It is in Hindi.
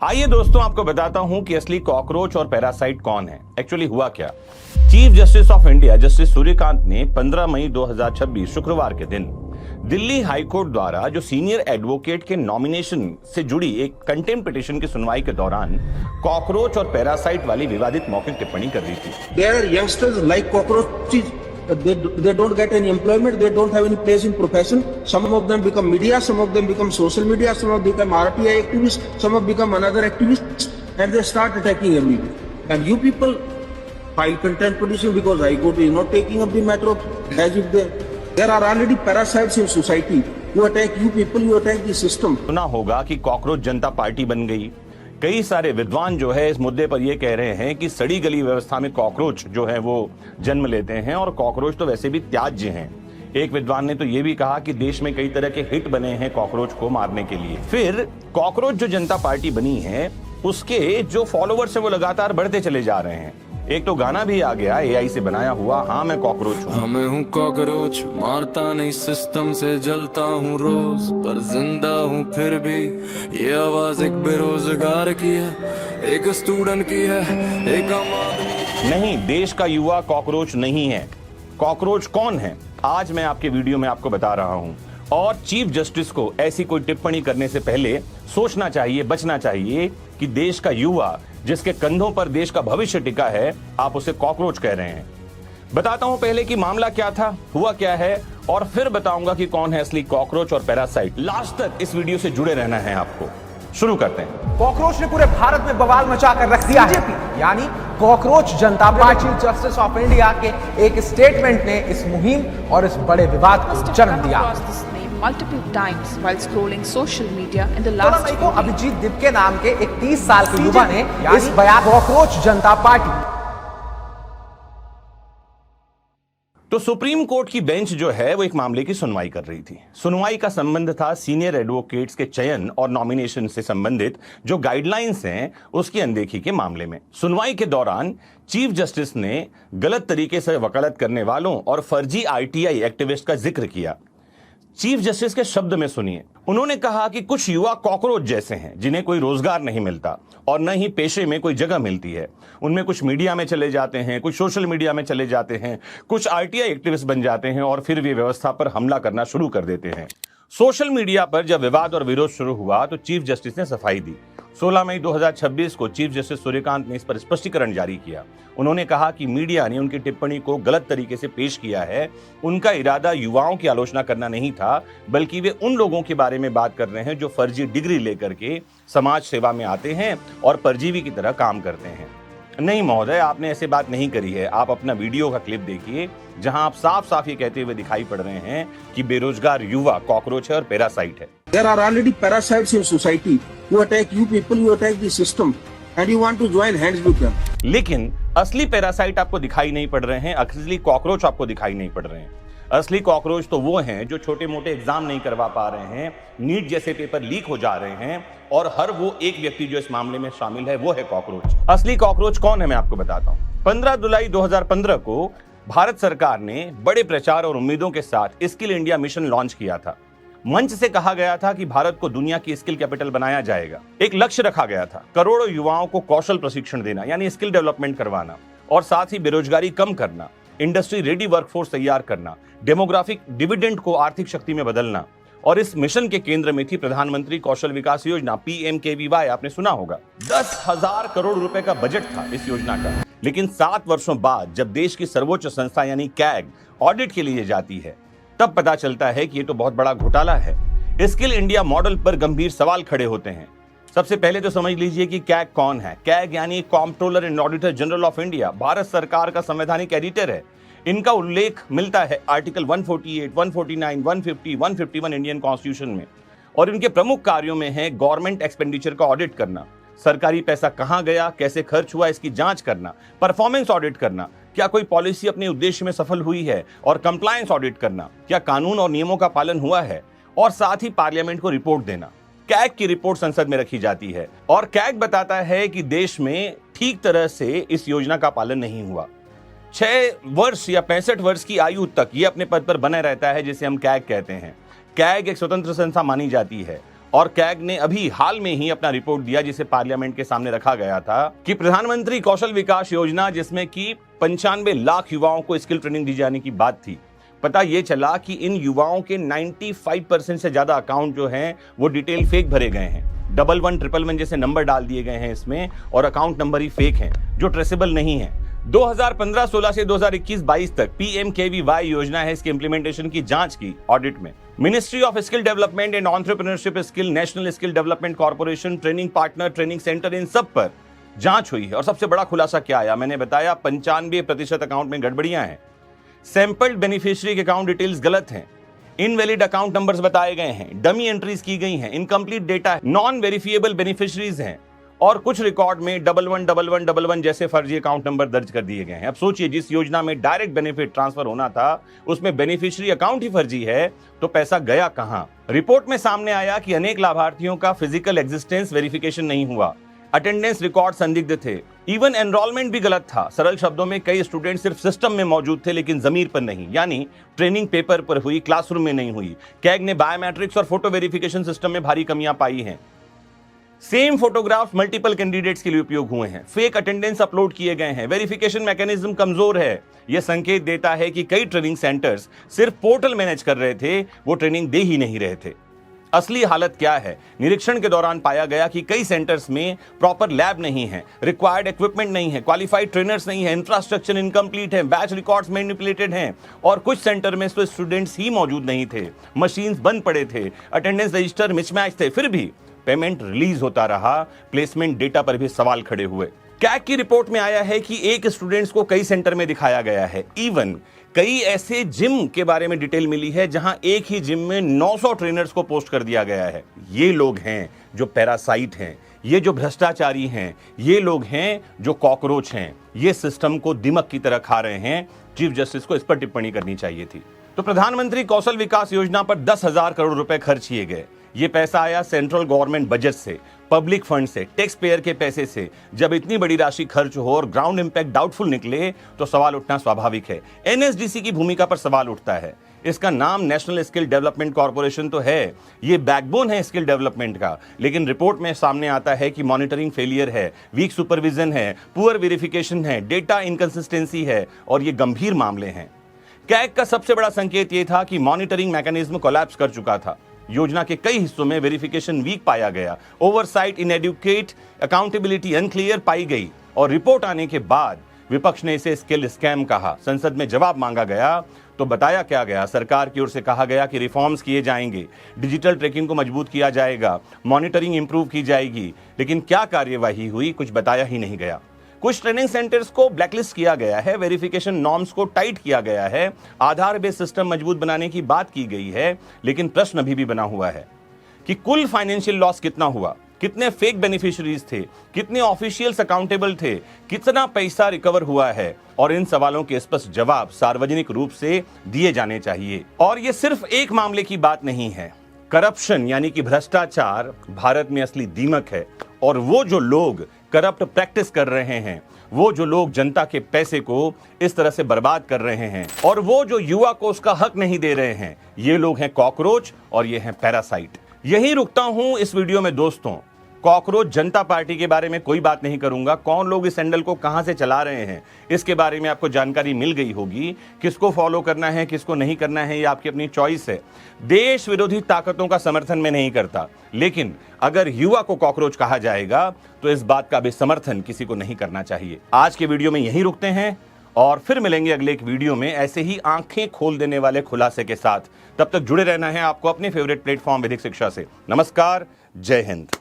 आइए दोस्तों, आपको बताता हूं कि असली कॉकरोच और पैरासाइट कौन है। एक्चुअली हुआ क्या। Chief justice of India justice Suryakant ने 15 मई 2026 शुक्रवार के दिन दिल्ली हाईकोर्ट द्वारा जो सीनियर एडवोकेट के नॉमिनेशन से जुड़ी एक कंटेम्प्ट पिटीशन की सुनवाई के दौरान कॉकरोच और पैरासाइट वाली विवादित मौखिक टिप्पणी कर दी थी। There are youngsters like cockroaches. They don't get any employment. They don't have any place in profession. Some of them become media. Some of them become social media. Some of them become RTI activists. Some of them become another activists, and they start attacking everybody. And you people file contempt petition because High Court is not taking up the matter of as if there are already parasites in society. You attack you people. You attack the system. सुना होगा कि कॉकरोच जनता पार्टी बन गई। कई सारे विद्वान जो है इस मुद्दे पर यह कह रहे हैं कि सड़ी गली व्यवस्था में कॉकरोच जो है वो जन्म लेते हैं और कॉकरोच तो वैसे भी त्याज्य हैं। एक विद्वान ने तो यह भी कहा कि देश में कई तरह के हिट बने हैं कॉकरोच को मारने के लिए। फिर कॉकरोच जो जनता पार्टी बनी है उसके जो फॉलोवर्स हैं वो लगातार बढ़ते चले जा रहे हैं। एक तो गाना भी आ गया एआई से बनाया हुआ, हाँ मैं कॉकरोच हूँ। हाँ मैं हूँ कॉकरोच, मारता नहीं सिस्टम से जलता हूँ रोज, पर जिंदा हूँ फिर भी। ये आवाज एक बेरोजगार की है, एक स्टूडेंट की है, एक आम आदमी। नहीं, देश का युवा कॉकरोच नहीं है। कॉकरोच कौन है आज मैं आपके वीडियो में आपको बता रहा हूँ। और चीफ जस्टिस को ऐसी कोई टिप्पणी करने से पहले सोचना चाहिए, बचना चाहिए कि देश का युवा जिसके कंधों पर देश का भविष्य टिका है, आप उसे कॉकरोच कह रहे हैं। बताता हूं पहले कि मामला क्या था, हुआ क्या है, और फिर बताऊंगा कि कौन है असली कॉकरोच और पैरासाइट। लास्ट तक इस वीडियो से जुड़े रहना है आपको। शुरू करते हैं। कॉकरोच ने पूरे भारत में बवाल मचाकर रख दिया है। यानी cockroach Janata party. Chief justice of India के एक स्टेटमेंट ने इस मुहिम और इस बड़े विवाद को जन्म दिया। Multiple times while scrolling social media in the last मई को अभिजीत दिपके नाम के एक 30 साल के युवा ने इस बयान कॉकरोच जनता पार्टी। तो सुप्रीम कोर्ट की बेंच जो है वो एक मामले की सुनवाई कर रही थी। सुनवाई का संबंध था सीनियर एडवोकेट्स के चयन और नॉमिनेशन से संबंधित जो गाइडलाइंस हैं उसकी अनदेखी के मामले में। सुनवाई के दौरान चीफ जस्टिस ने गलत तरीके से वकालत करने वालों और फर्जी आरटीआई एक्टिविस्ट का जिक्र किया। चीफ जस्टिस के शब्द में सुनिए। उन्होंने कहा कि कुछ युवा कॉकरोच जैसे हैं जिन्हें कोई रोजगार नहीं मिलता और न ही पेशे में कोई जगह मिलती है। उनमें कुछ मीडिया में चले जाते हैं, कुछ सोशल मीडिया में चले जाते हैं, कुछ आरटीआई एक्टिविस्ट बन जाते हैं और फिर वे व्यवस्था पर हमला करना शुरू कर देते हैं। सोशल मीडिया पर जब विवाद और विरोध शुरू हुआ तो चीफ जस्टिस ने सफाई दी। 16 मई 2026 को चीफ जस्टिस सूर्यकांत ने इस पर स्पष्टीकरण जारी किया। उन्होंने कहा कि मीडिया ने उनकी टिप्पणी को गलत तरीके से पेश किया है। उनका इरादा युवाओं की आलोचना करना नहीं था, बल्कि वे उन लोगों के बारे में बात कर रहे हैं जो फर्जी डिग्री लेकर के समाज सेवा में आते हैं और परजीवी की तरह काम करते हैं। नहीं महोदय, आपने ऐसे बात नहीं करी है। आप अपना वीडियो का क्लिप देखिए जहां आप साफ साफ ये कहते हुए दिखाई पड़ रहे हैं कि बेरोजगार युवा कॉकरोच है और पैरासाइट है। There are already parasites in society who attack you people, you attack the system, and you want to join hands with them. लेकिन असली पैरासाइट आपको दिखाई नहीं पड़ रहे हैं, असली कॉकरोच आपको दिखाई नहीं पड़ रहे हैं। असली कॉकरोच तो वो हैं जो छोटे मोटे एग्जाम नहीं करवा पा रहे हैं, नीट जैसे पेपर लीक हो जा रहे हैं, और हर वो एक व्यक्ति जो इस मामले में शामिल है वो है कॉकरोच। असली कॉकरोच कौन है मैं आपको बताता हूं। 15 जुलाई 2015 को भारत सरकार ने बड़े प्रचार और उम्मीदों के साथ स्किल इंडिया मिशन लॉन्च किया था। मंच से कहा गया था कि भारत को दुनिया की स्किल कैपिटल बनाया जाएगा। एक लक्ष्य रखा गया था, करोड़ों युवाओं को कौशल प्रशिक्षण देना यानी स्किल डेवलपमेंट करवाना, और साथ ही बेरोजगारी कम करना, इंडस्ट्री रेडी वर्कफोर्स तैयार करना, डेमोग्राफिक डिविडेंड को आर्थिक शक्ति में बदलना। और इस मिशन के केंद्र में थी प्रधानमंत्री कौशल विकास योजना PMKVY। आपने सुना होगा। 10,000 करोड़ रुपए का बजट था इस योजना का। लेकिन 7 वर्षों बाद जब देश की सर्वोच्च संस्था यानी कैग ऑडिट के लिए जाती है तब पता चलता है कि ये तो बहुत बड़ा घोटाला है। स्किल इंडिया मॉडल पर गंभीर सवाल खड़े होते हैं। सबसे पहले तो समझ लीजिए कि कैग कौन है। कैग यानी comptroller and auditor general of India, Bharat सरकार का संवैधानिक एडिटर है। इनका उल्लेख मिलता है आर्टिकल 148, 149, 150, 151 इंडियन कॉन्स्टिट्यूशन में। और इनके प्रमुख कार्यों में है गवर्नमेंट एक्सपेंडिचर का ऑडिट करना, सरकारी पैसा कहां गया, कैसे खर्च हुआ इसकी जांच करना, परफॉर्मेंस ऑडिट करना, क्या कोई पॉलिसी अपने उद्देश्य में सफल हुई है, और कंप्लायंस ऑडिट करना, क्या कानून और नियमों का पालन हुआ है, और साथ ही पार्लियामेंट को रिपोर्ट देना। कैग की रिपोर्ट संसद में रखी जाती है और कैग बताता है कि देश में ठीक तरह से इस योजना का पालन नहीं हुआ। 6 वर्ष या 65 वर्ष की आयु तक ये अपने पद पर बना रहता है, जिसे हम कैग कहते हैं। कैग एक स्वतंत्र संस्था मानी जाती है और कैग ने अभी हाल में ही अपना रिपोर्ट दिया जिसे पार्लियामेंट के सामने रखा गया था कि प्रधानमंत्री कौशल विकास योजना, जिसमें कि 95 लाख युवाओं को स्किल ट्रेनिंग दी जाने की बात थी, पता ये चला कि इन युवाओं के 95% से ज्यादा अकाउंट जो हैं वो डिटेल फेक भरे गए हैं। 11 111 जैसे नंबर डाल दिए गए हैं इसमें और अकाउंट नंबर ही फेक हैं जो ट्रेसेबल नहीं है। 2015-16 से 2021-22 तक PMKVY योजना है, इसके इंप्लीमेंटेशन की जांच की ऑडिट में। Ministry of skill development and entrepreneurship skill, national skill development corporation, training partner, training centre, इन सब पर जांच हुई है। और सबसे बड़ा खुलासा क्या आया? मैंने बताया 95% अकाउंट में गड़बड़ियां हैं। सैंपल्ड बेनिफिशियरी के अकाउंट डिटेल्स गलत हैं, इनवैलिड अकाउंट नंबर्स बताए गए हैं, डमी एंट्रीज की गई हैं, इनकम्प्लीट डेटा है, नॉन वेरिफिएबल बेनिफिशियरीज हैं और कुछ रिकॉर्ड में 111111 जैसे फर्जी अकाउंट नंबर दर्ज कर दिए गए हैं। अब सोचिए, जिस योजना में डायरेक्ट बेनिफिट ट्रांसफर होना था उसमें बेनिफिशियरी अकाउंट ही फर्जी है, तो पैसा गया कहां? रिपोर्ट में सामने आया कि अनेक लाभार्थियों का फिजिकल एग्जिस्टेंस वेरिफिकेशन नहीं हुआ, अटेंडेंस रिकॉर्ड संदिग्ध थे, इवन एनरोलमेंट भी गलत था। सरल शब्दों में कई स्टूडेंट सिर्फ सिस्टम में मौजूद थे लेकिन जमीर पर नहीं, यानी ट्रेनिंग पेपर पर हुई, क्लासरूम में नहीं हुई। कैग ने बायोमेट्रिक्स और फोटो वेरिफिकेशन सिस्टम में भारी कमियां पाई हैं। सेम फोटोग्राफ मल्टीपल कैंडिडेट्स के लिए उपयोग हुए हैं, फेक अटेंडेंस अपलोड किए गए हैं, वेरिफिकेशन मैकेनिज्म कमजोर है। यह संकेत देता है कि कई ट्रेनिंग सेंटर्स सिर्फ पोर्टल मैनेज कर रहे थे, वो ट्रेनिंग दे ही नहीं रहे थे। असली हालत क्या है? निरीक्षण के दौरान पाया गया कि कई सेंटर्स में प्रॉपर लैब नहीं है, रिक्वायर्ड इक्विपमेंट नहीं है, क्वालिफाइड ट्रेनर्स नहीं है, इंफ्रास्ट्रक्चर इनकम्प्लीट है, बैच रिकॉर्ड्स मैनिपुलेटेड हैं और कुछ सेंटर में तो स्टूडेंट्स ही मौजूद नहीं थे, मशीन्स बंद पड़े थे, अटेंडेंस रजिस्टर मिसमैच थे, फिर भी पेमेंट रिलीज होता रहा। प्लेसमेंट डेटा पर भी सवाल खड़े हुए। कैग की रिपोर्ट में आया है कि एक स्टूडेंट्स को कई सेंटर में दिखाया गया है। इवन कई ऐसे जिम के बारे में डिटेल मिली है जहां एक ही जिम में 900 ट्रेनर्स को पोस्ट कर दिया गया है। ये लोग हैं जो पैरासाइट हैं, ये जो भ्रष्टाचारी हैं, ये लोग हैं जो कॉकरोच हैं, ये सिस्टम को दिमक की तरह खा रहे हैं। चीफ जस्टिस को इस पर टिप्पणी करनी चाहिए थी। तो प्रधानमंत्री कौशल विकास योजना पर 10,000 करोड़ रुपए खर्च किए गए। ये पैसा आया सेंट्रल गवर्नमेंट बजट से, पब्लिक फंड से, टैक्स पेयर के पैसे से। जब इतनी बड़ी राशि खर्च हो और ग्राउंड इंपैक्ट डाउटफुल निकले तो सवाल उठना स्वाभाविक है। एनएसडीसी की भूमिका पर सवाल उठता है। इसका नाम नेशनल स्किल डेवलपमेंट कॉर्पोरेशन तो है, ये बैकबोन है स्किल डेवलपमेंट का, लेकिन रिपोर्ट में सामने आता है कि मॉनिटरिंग फेलियर है, वीक सुपरविजन है, पुअर वेरिफिकेशन है, डेटा इनकंसिस्टेंसी है और ये गंभीर मामले हैं। कैग का सबसे बड़ा संकेत यह था कि मॉनिटरिंग मैकेनिज्म कोलैप्स कर चुका था। योजना के कई हिस्सों में वेरिफिकेशन वीक पाया गया, ओवरसाइट इनएडुकेट, अकाउंटेबिलिटी अनक्लियर पाई गई और रिपोर्ट आने के बाद विपक्ष ने इसे स्किल स्कैम कहा। संसद में जवाब मांगा गया तो बताया क्या गया? सरकार की ओर से कहा गया कि रिफॉर्म्स किए जाएंगे, डिजिटल ट्रैकिंग को मजबूत किया जाएगा, मॉनिटरिंग इंप्रूव की जाएगी, लेकिन क्या कार्यवाही हुई? कुछ बताया ही नहीं गया। कुछ ट्रेनिंग सेंटर्स को ब्लैकलिस्ट किया गया है, वेरिफिकेशन नॉर्म्स को टाइट किया गया है, आधार बेस्ड सिस्टम मजबूत बनाने की बात की गई है, लेकिन प्रश्न अभी भी बना हुआ है कि कुल फाइनेंशियल लॉस कितना हुआ, कितने फेक बेनिफिशियरीज थे, कितने ऑफिशियल्स अकाउंटेबल थे, कितना पैसा रिकवर हुआ है, और इन सवालों के स्पष्ट जवाब सार्वजनिक रूप से दिए जाने चाहिए। और ये सिर्फ एक मामले की बात नहीं है। करप्शन यानी कि भ्रष्टाचार भारत में असली दीमक है और वो जो लोग करप्ट प्रैक्टिस कर रहे हैं, वो जो लोग जनता के पैसे को इस तरह से बर्बाद कर रहे हैं और वो जो युवा को उसका हक नहीं दे रहे हैं, ये लोग हैं कॉकरोच और ये हैं पैरासाइट। यही रुकता हूं इस वीडियो में दोस्तों। कॉकरोच जनता पार्टी के बारे में कोई बात नहीं करूंगा। कौन लोग इस हैंडल को कहां से चला रहे हैं इसके बारे में आपको जानकारी मिल गई होगी। किसको फॉलो करना है, किसको नहीं करना है, ये आपकी अपनी चॉइस है। देश विरोधी ताकतों का समर्थन मैं नहीं करता, लेकिन अगर युवा को कॉकरोच कहा जाएगा तो इस बात का भी समर्थन किसी को नहीं करना चाहिए। आज के वीडियो में यही रुकते हैं और फिर मिलेंगे अगले एक वीडियो में ऐसे ही आंखें खोल देने वाले खुलासे के साथ। तब तक जुड़े रहना है आपको अपने फेवरेट प्लेटफॉर्म विधिक शिक्षा से। नमस्कार, जय हिंद।